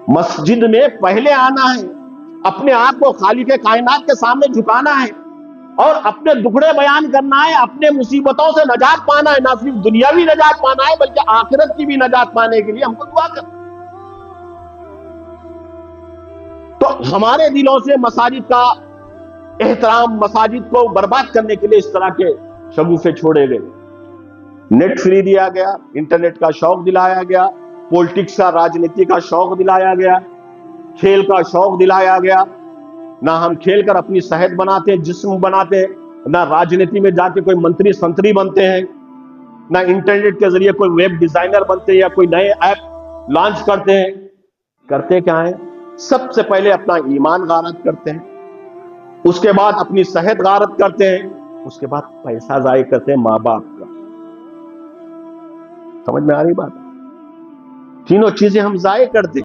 مسجد میں پہلے آنا ہے، اپنے آپ کو خالق کائنات کے سامنے جھکانا ہے اور اپنے دکھڑے بیان کرنا ہے، اپنے مصیبتوں سے نجات پانا ہے، نہ صرف دنیاوی نجات پانا ہے بلکہ آخرت کی بھی نجات پانے کے لیے ہم کو دعا کرنا۔ تو ہمارے دلوں سے مساجد کا احترام، مساجد کو برباد کرنے کے لیے اس طرح کے شگوفے چھوڑے گئے۔ نیٹ فری دیا گیا، انٹرنیٹ کا شوق دلایا گیا، پولیٹکس کا، راجنیتی کا شوق دلایا گیا، کھیل کا شوق دلایا گیا۔ نہ ہم کھیل کر اپنی صحت بناتے ہیں، جسم بناتے ہیں، نہ راجنیتی میں جا کے کوئی منتری سنتری بنتے ہیں، نہ انٹرنیٹ کے ذریعے کوئی ویب ڈیزائنر بنتے ہیں یا کوئی نئے ایپ لانچ کرتے ہیں۔ کرتے کیا ہیں؟ سب سے پہلے اپنا ایمان غارت کرتے ہیں، اس کے بعد اپنی صحت غارت کرتے ہیں، اس کے بعد پیسہ ضائع کرتے ہیں ماں باپ کا۔ سمجھ میں آ رہی بات؟ تینوں چیزیں ہم ضائع کرتے ہیں۔